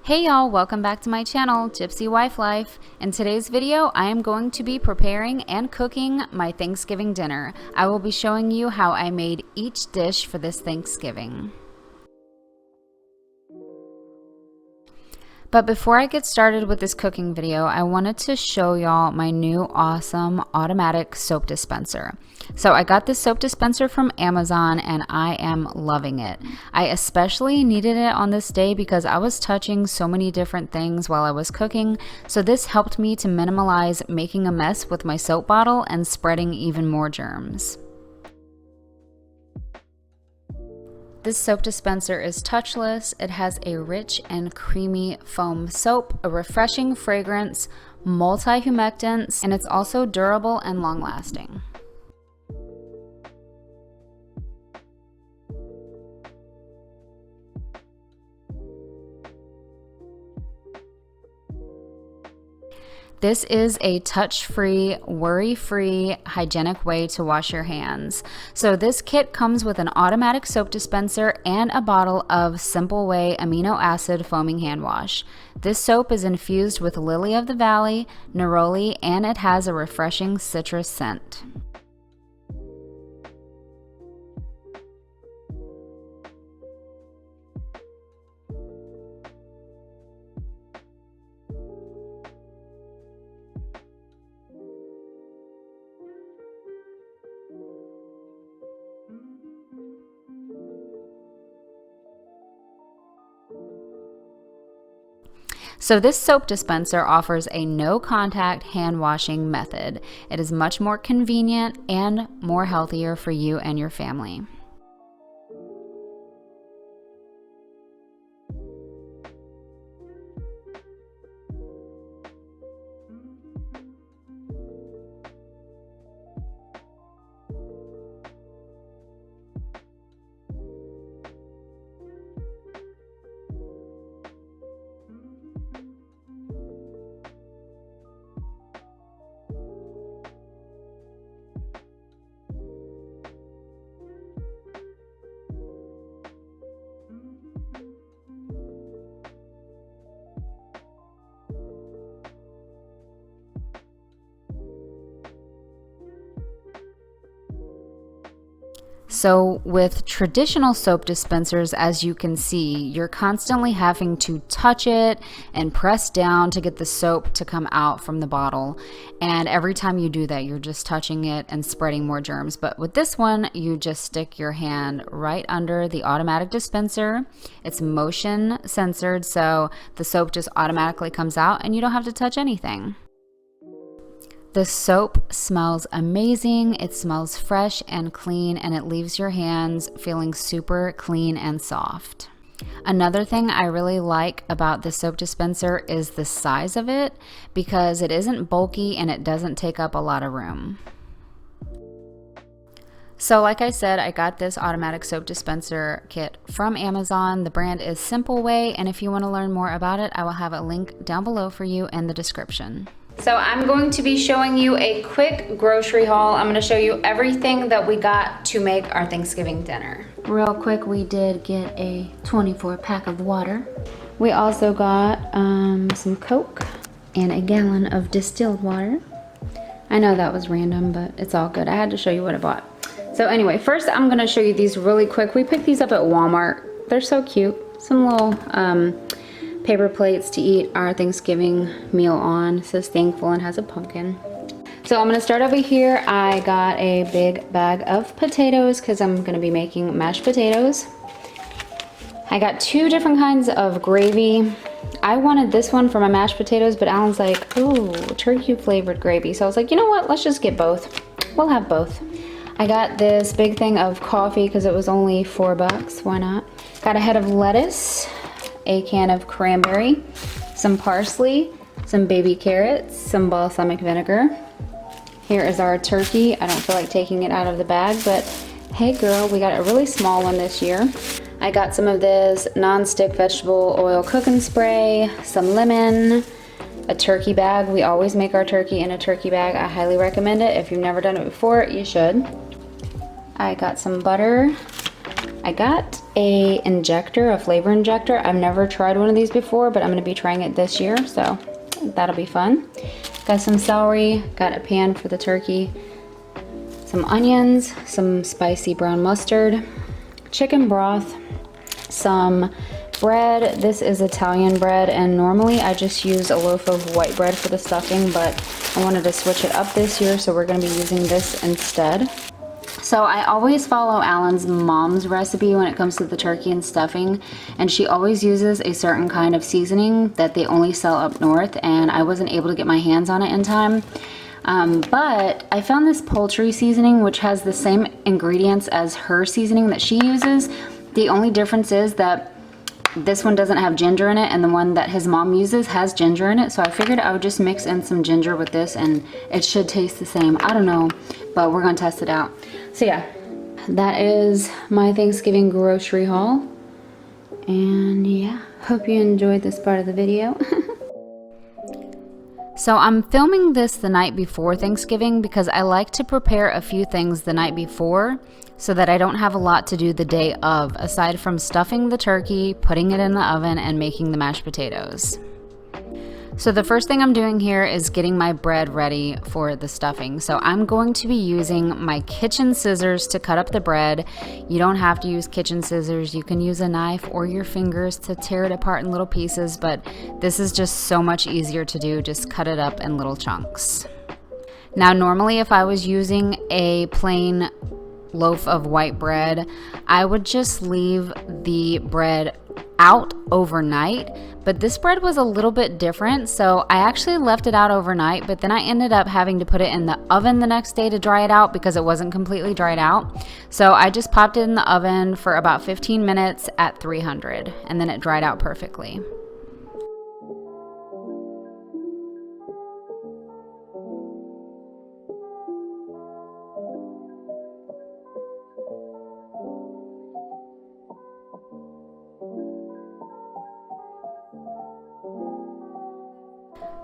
Hey y'all, welcome back to my channel, Gypsy Wife Life. In today's video, I am going to be preparing and cooking my Thanksgiving dinner. I will be showing you how I made each dish for this Thanksgiving. But before I get started with this cooking video, I wanted to show y'all my new awesome automatic soap dispenser. So I got this soap dispenser from Amazon and I am loving it. I especially needed it on this day because I was touching so many different things while I was cooking. So this helped me to minimize making a mess with my soap bottle and spreading even more germs. This soap dispenser is touchless. It has a rich and creamy foam soap, a refreshing fragrance, multi-humectants, and it's also durable and long-lasting. This is a touch-free, worry-free, hygienic way to wash your hands. So this kit comes with an automatic soap dispenser and a bottle of Simple Way amino acid foaming hand wash. This soap is infused with lily of the valley, neroli, and it has a refreshing citrus scent. So this soap dispenser offers a no-contact hand washing method. It is much more convenient and more healthier for you and your family. So with traditional soap dispensers, as you can see, you're constantly having to touch it and press down to get the soap to come out from the bottle. And every time you do that, you're just touching it and spreading more germs. But with this one, you just stick your hand right under the automatic dispenser. It's motion censored, so the soap just automatically comes out and you don't have to touch anything. The soap smells amazing. It smells fresh and clean, and it leaves your hands feeling super clean and soft. Another thing I really like about the soap dispenser is the size of it, because it isn't bulky and it doesn't take up a lot of room. So like I said, I got this automatic soap dispenser kit from Amazon. The brand is Simple Way, and if you want to learn more about it, I will have a link down below for you in the description. So I'm going to be showing you a quick grocery haul. I'm going to show you everything that we got to make our Thanksgiving dinner. Real quick, we did get a 24 pack of water. We also got some Coke and a gallon of distilled water. I know that was random, but it's all good. I had to show you what I bought. So anyway, first I'm going to show you these really quick. We picked these up at Walmart. They're so cute. Some little paper plates to eat our Thanksgiving meal on. It says thankful and has a pumpkin. So I'm gonna start over here. I got a big bag of potatoes because I'm gonna be making mashed potatoes. I got two different kinds of gravy. I wanted this one for my mashed potatoes, but Alan's like, ooh, turkey flavored gravy. So I was like, you know what, let's just get both. We'll have both. I got this big thing of coffee because it was only $4, why not? Got a head of lettuce, a can of cranberry, some parsley, some baby carrots, some balsamic vinegar. Here is our turkey. I don't feel like taking it out of the bag, but hey girl, we got a really small one this year. I got some of this non-stick vegetable oil cooking spray, some lemon, a turkey bag. We always make our turkey in a turkey bag. I highly recommend it. If you've never done it before, you should. I got some butter. I got a injector, a flavor injector. I've never tried one of these before, but I'm gonna be trying it this year, so that'll be fun. Got some celery, got a pan for the turkey, some onions, some spicy brown mustard, chicken broth, some bread. This is Italian bread, and normally I just use a loaf of white bread for the stuffing, but I wanted to switch it up this year, so we're gonna be using this instead. So I always follow Alan's mom's recipe when it comes to the turkey and stuffing, and she always uses a certain kind of seasoning that they only sell up north, and I wasn't able to get my hands on it in time. But I found this poultry seasoning which has the same ingredients as her seasoning that she uses. The only difference is that this one doesn't have ginger in it, and the one that his mom uses has ginger in it, so I figured I would just mix in some ginger with this and it should taste the same. I don't know, but we're gonna test it out. So yeah, that is my Thanksgiving grocery haul, and yeah, hope you enjoyed this part of the video. So I'm filming this the night before Thanksgiving because I like to prepare a few things the night before so that I don't have a lot to do the day of, aside from stuffing the turkey, putting it in the oven, and making the mashed potatoes. So the first thing I'm doing here is getting my bread ready for the stuffing. So I'm going to be using my kitchen scissors to cut up the bread. You don't have to use kitchen scissors. You can use a knife or your fingers to tear it apart in little pieces, but this is just so much easier to do. Just cut it up in little chunks. Now, normally if I was using a plain loaf of white bread, I would just leave the bread out overnight, but this bread was a little bit different, so I actually left it out overnight, but then I ended up having to put it in the oven the next day to dry it out because it wasn't completely dried out. So I just popped it in the oven for about 15 minutes at 300, and then it dried out perfectly.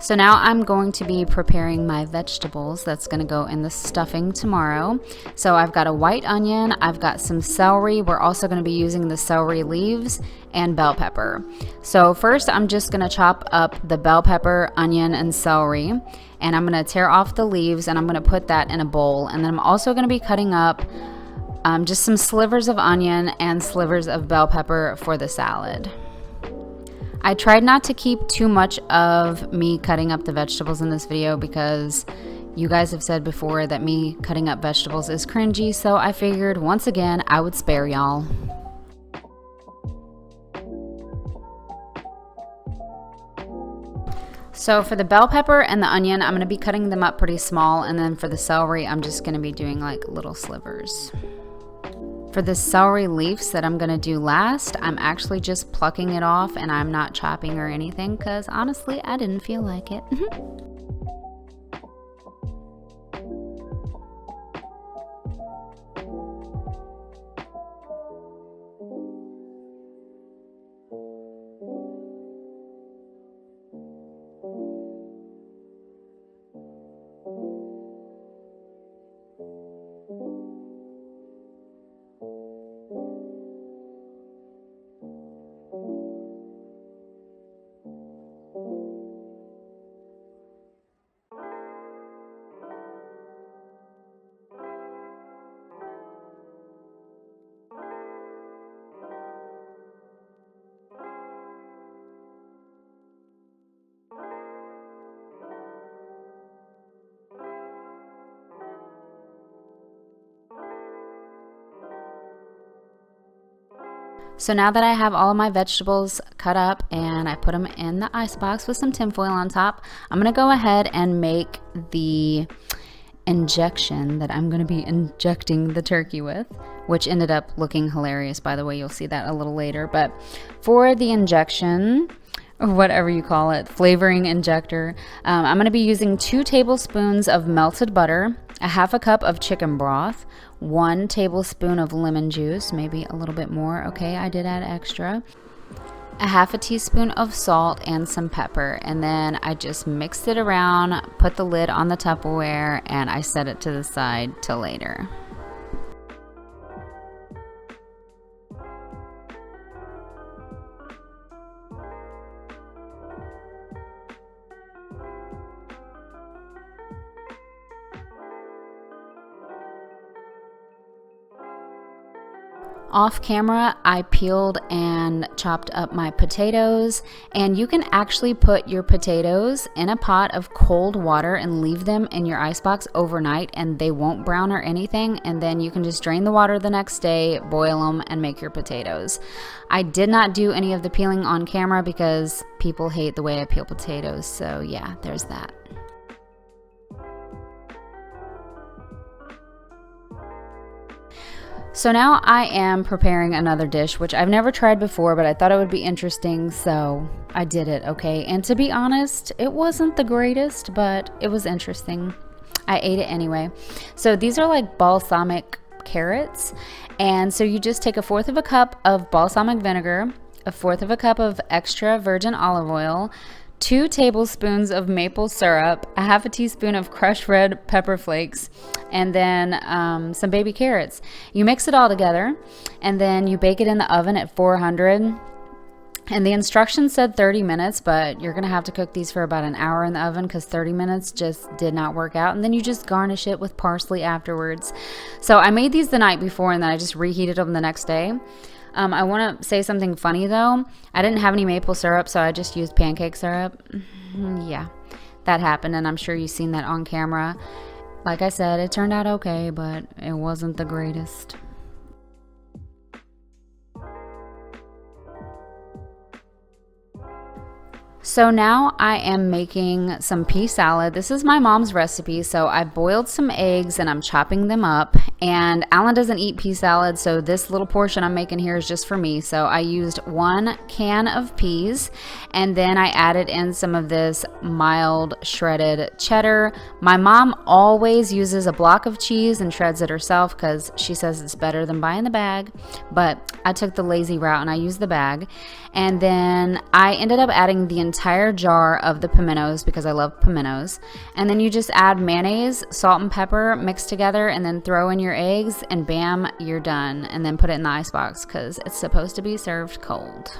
So now I'm going to be preparing my vegetables that's going to go in the stuffing tomorrow. So I've got a white onion, I've got some celery. We're also going to be using the celery leaves and bell pepper. So first I'm just going to chop up the bell pepper, onion, and celery, and I'm going to tear off the leaves and I'm going to put that in a bowl. And then I'm also going to be cutting up just some slivers of onion and slivers of bell pepper for the salad. I tried not to keep too much of me cutting up the vegetables in this video because you guys have said before that me cutting up vegetables is cringy, so I figured once again I would spare y'all. So for the bell pepper and the onion, I'm going to be cutting them up pretty small, and then for the celery, I'm just going to be doing like little slivers. For the celery leaves that I'm going to do last, I'm actually just plucking it off and I'm not chopping or anything because honestly, I didn't feel like it. So now that I have all of my vegetables cut up and I put them in the icebox with some tinfoil on top, I'm going to go ahead and make the injection that I'm going to be injecting the turkey with, which ended up looking hilarious, by the way. You'll see that a little later. But for the injection, or whatever you call it, flavoring injector, I'm going to be using 2 tablespoons of melted butter, a half a cup of chicken broth, 1 tablespoon of lemon juice, maybe a little bit more. Okay, I did add extra. A half a teaspoon of salt and some pepper, and then I just mixed it around, put the lid on the Tupperware, and I set it to the side till later. Off camera, I peeled and chopped up my potatoes, and you can actually put your potatoes in a pot of cold water and leave them in your icebox overnight, and they won't brown or anything, and then you can just drain the water the next day, boil them, and make your potatoes. I did not do any of the peeling on camera because people hate the way I peel potatoes, so yeah, there's that. So now I am preparing another dish, which I've never tried before, but I thought it would be interesting, so I did it, okay? And to be honest, it wasn't the greatest, but it was interesting. I ate it anyway. So these are like balsamic carrots, and so you just take 1/4 of a cup of balsamic vinegar, 1/4 of a cup of extra virgin olive oil, 2 tablespoons of maple syrup, 1/2 teaspoon of crushed red pepper flakes, and then some baby carrots. You mix it all together, and then you bake it in the oven at 400. And the instructions said 30 minutes, but you're gonna have to cook these for about an hour in the oven because 30 minutes just did not work out. And then you just garnish it with parsley afterwards. So I made these the night before, and then I just reheated them the next day. I want to say something funny though. I didn't have any maple syrup, so I just used pancake syrup. Yeah, that happened, and I'm sure you've seen that on camera. Like I said, it turned out okay, but it wasn't the greatest. So now I am making some pea salad. This is my mom's recipe. So I boiled some eggs and I'm chopping them up. And Alan doesn't eat pea salad, so this little portion I'm making here is just for me. So I used 1 can of peas, and then I added in some of this mild shredded cheddar. My mom always uses a block of cheese and shreds it herself because she says it's better than buying the bag. But I took the lazy route and I used the bag. And then I ended up adding the entire jar of the pimentos because I love pimentos. And then you just add mayonnaise, salt and pepper mixed together, and then throw in your eggs, and bam, you're done. And then put it in the icebox because it's supposed to be served cold.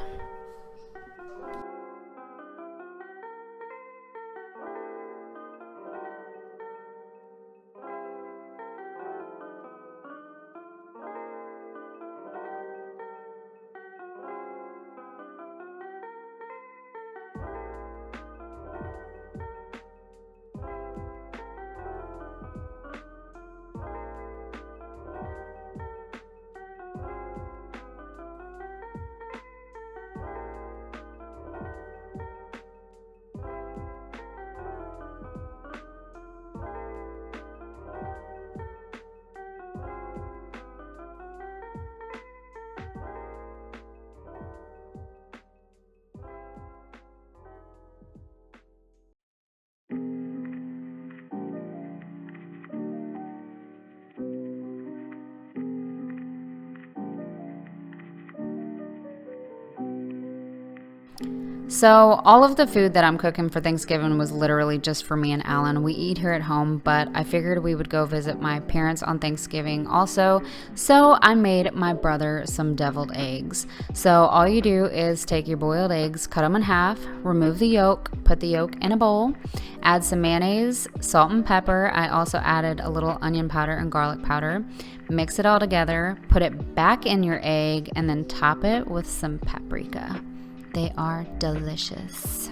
So all of the food that I'm cooking for Thanksgiving was literally just for me and Alan. We eat here at home, but I figured we would go visit my parents on Thanksgiving also. So I made my brother some deviled eggs. So all you do is take your boiled eggs, cut them in half, remove the yolk, put the yolk in a bowl, add some mayonnaise, salt and pepper. I also added a little onion powder and garlic powder. Mix it all together, put it back in your egg, and then top it with some paprika. They are delicious.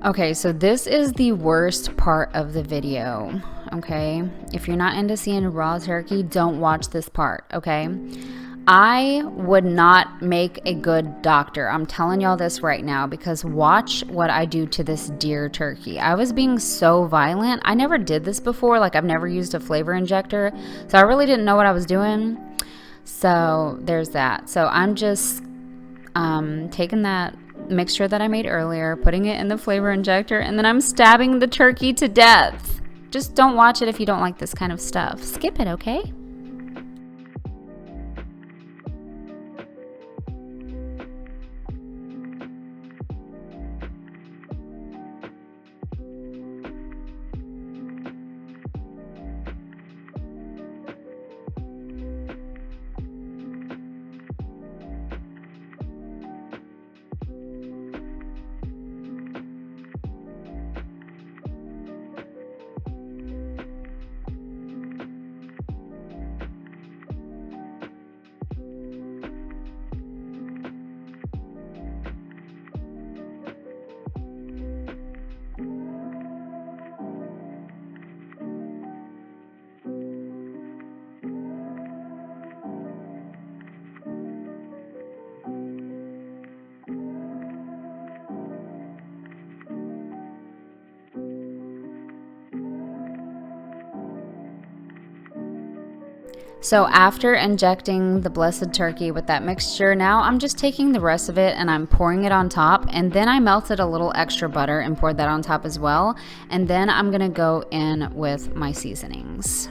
Okay, so this is the worst part of the video, okay? If you're not into seeing raw turkey, don't watch this part, okay? I would not make a good doctor. I'm telling y'all this right now, because watch what I do to this dear turkey. I was being so violent. I never did this before. Like, I've never used a flavor injector, so I really didn't know what I was doing. So there's that. So I'm just taking that mixture that I made earlier, putting it in the flavor injector, and then I'm stabbing the turkey to death. Just don't watch it if you don't like this kind of stuff. Skip it, okay? So after injecting the blessed turkey with that mixture, now I'm just taking the rest of it and I'm pouring it on top, and then I melted a little extra butter and poured that on top as well, and then I'm gonna go in with my seasonings.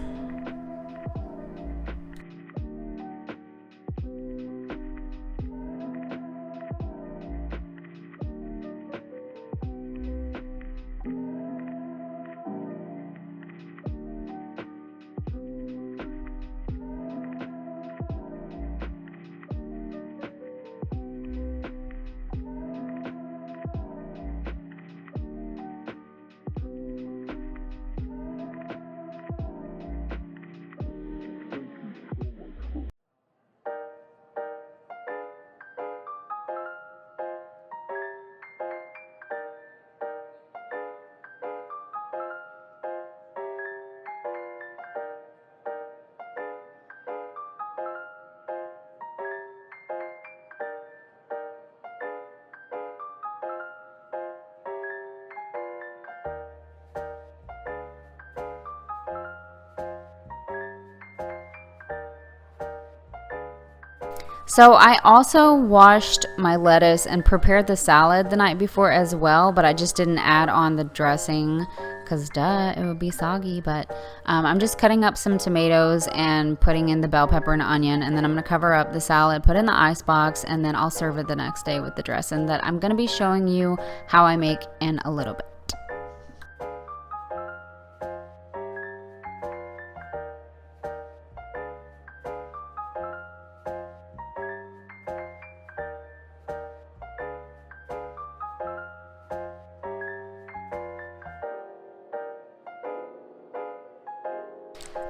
So I also washed my lettuce and prepared the salad the night before as well, but I just didn't add on the dressing because duh, it would be soggy. But I'm just cutting up some tomatoes and putting in the bell pepper and onion, and then I'm gonna cover up the salad, put it in the ice box, and then I'll serve it the next day with the dressing that I'm gonna be showing you how I make in a little bit.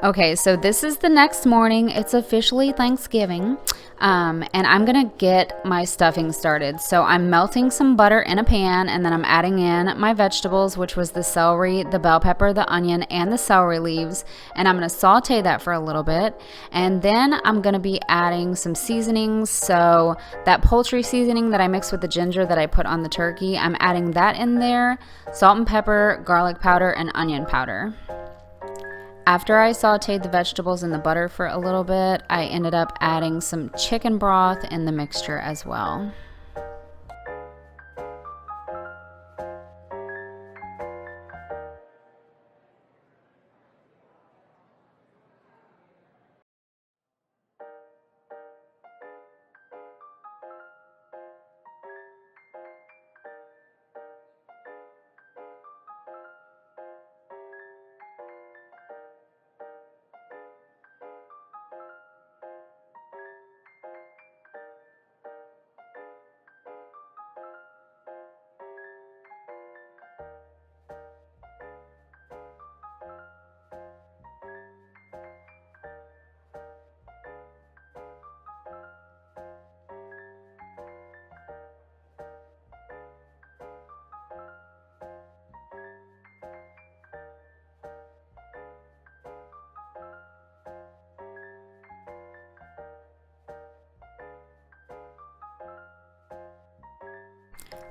Okay, so this is the next morning. It's officially Thanksgiving, and I'm gonna get my stuffing started. So I'm melting some butter in a pan, and then I'm adding in my vegetables, which was the celery, the bell pepper, the onion, and the celery leaves, and I'm gonna saute that for a little bit, and then I'm gonna be adding some seasonings. So that poultry seasoning that I mixed with the ginger that I put on the turkey, I'm adding that in there, salt and pepper, garlic powder, and onion powder. After I sauteed the vegetables in the butter for a little bit, I ended up adding some chicken broth in the mixture as well.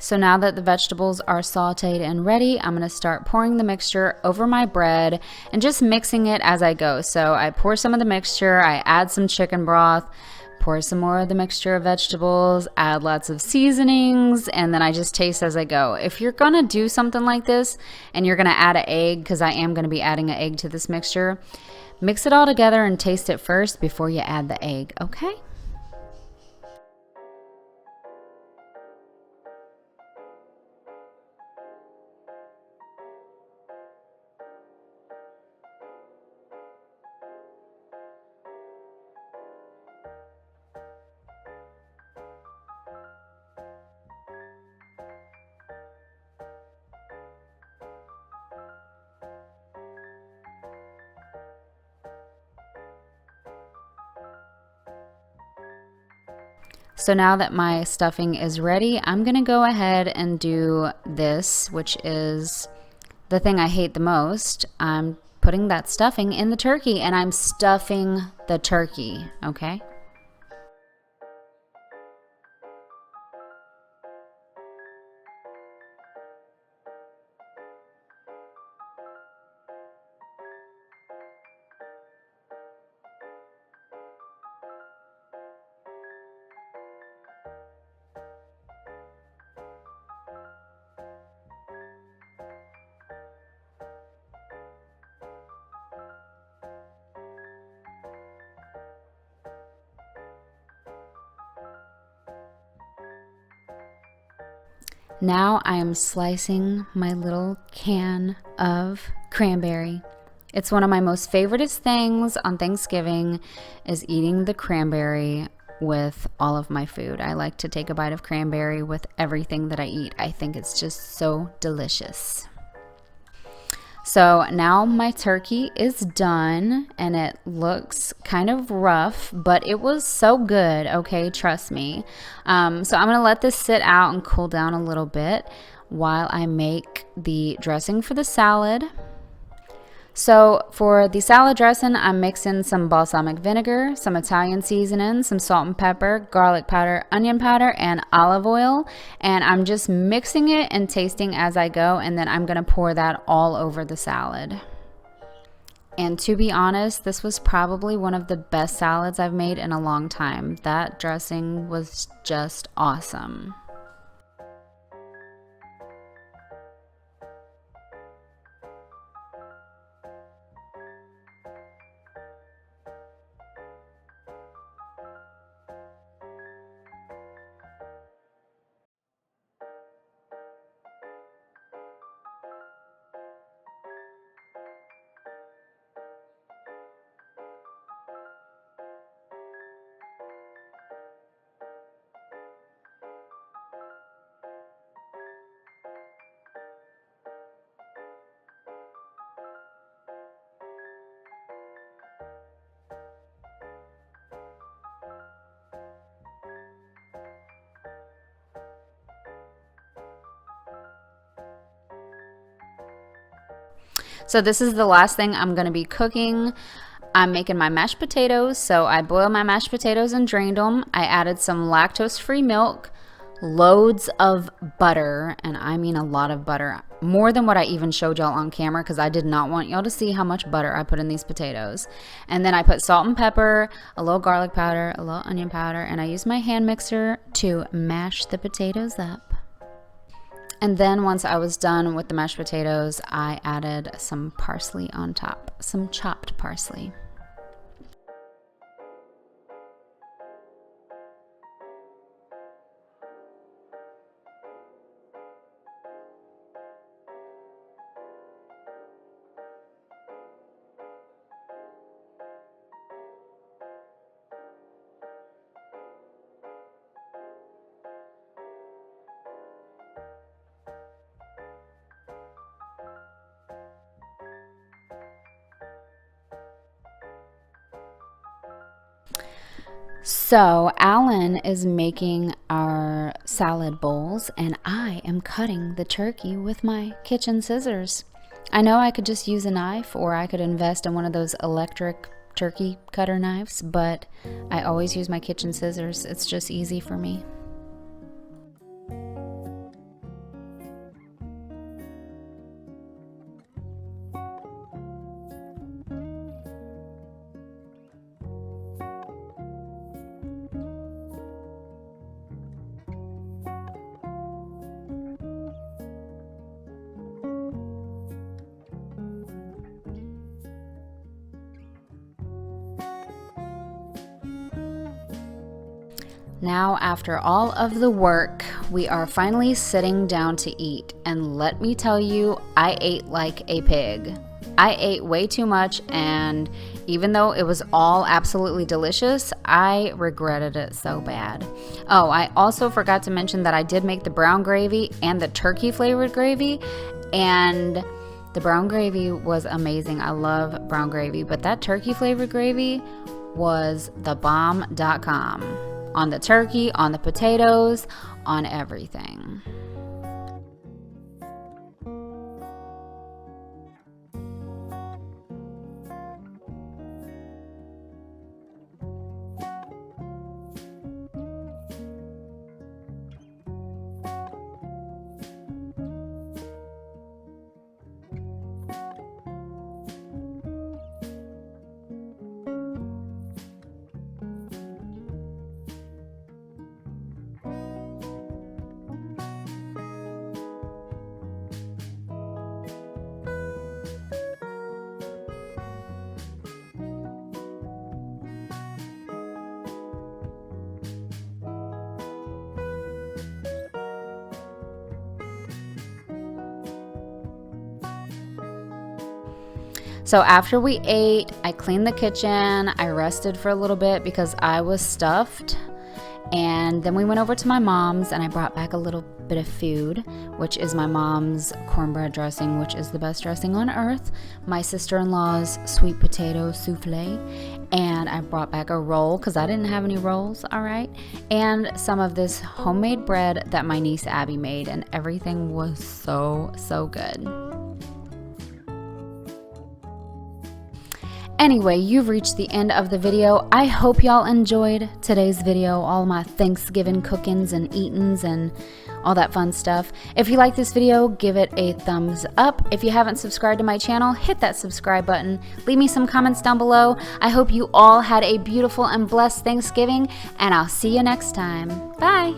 So now that the vegetables are sauteed and ready, I'm going to start pouring the mixture over my bread and just mixing it as I go. So I pour some of the mixture, I add some chicken broth, pour some more of the mixture of vegetables, add lots of seasonings, and then I just taste as I go. If you're going to do something like this and you're going to add an egg, because I am going to be adding an egg to this mixture, mix it all together and taste it first before you add the egg, okay? So now that my stuffing is ready, I'm gonna go ahead and do this, which is the thing I hate the most. I'm putting that stuffing in the turkey and I'm stuffing the turkey, okay? Now I am slicing my little can of cranberry. It's one of my most favoriteest things on Thanksgiving is eating the cranberry with all of my food. I like to take a bite of cranberry with everything that I eat. I think it's just so delicious. So now my turkey is done and it looks kind of rough, but it was so good, okay, trust me. So I'm gonna let this sit out and cool down a little bit while I make the dressing for the salad. So for the salad dressing, I'm mixing some balsamic vinegar, some Italian seasoning, some salt and pepper, garlic powder, onion powder, and olive oil. And I'm just mixing it and tasting as I go, and then I'm gonna pour that all over the salad. And to be honest, this was probably one of the best salads I've made in a long time. That dressing was just awesome. So this is the last thing I'm going to be cooking. I'm making my mashed potatoes. So I boiled my mashed potatoes and drained them. I added some lactose-free milk, loads of butter, and I mean a lot of butter. More than what I even showed y'all on camera because I did not want y'all to see how much butter I put in these potatoes. And then I put salt and pepper, a little garlic powder, a little onion powder, and I used my hand mixer to mash the potatoes up. And then once I was done with the mashed potatoes, I added some parsley on top, some chopped parsley. So Alan is making our salad bowls and I am cutting the turkey with my kitchen scissors. I know I could just use a knife or I could invest in one of those electric turkey cutter knives, but I always use my kitchen scissors. It's just easy for me. Now, after all of the work, we are finally sitting down to eat. And let me tell you, I ate like a pig. I ate way too much, and even though it was all absolutely delicious, I regretted it so bad. Oh, I also forgot to mention that I did make the brown gravy and the turkey flavored gravy, and the brown gravy was amazing. I love brown gravy, but that turkey flavored gravy was the bomb.com. On the turkey, on the potatoes, on everything. So after we ate, I cleaned the kitchen, I rested for a little bit because I was stuffed, and then we went over to my mom's and I brought back a little bit of food, which is my mom's cornbread dressing, which is the best dressing on earth, my sister-in-law's sweet potato souffle, and I brought back a roll because I didn't have any rolls, all right, and some of this homemade bread that my niece Abby made, and everything was so good. Anyway, you've reached the end of the video. I hope y'all enjoyed today's video, all my Thanksgiving cookings and eatings and all that fun stuff. If you like this video, give it a thumbs up. If you haven't subscribed to my channel, hit that subscribe button. Leave me some comments down below. I hope you all had a beautiful and blessed Thanksgiving, and I'll see you next time. Bye!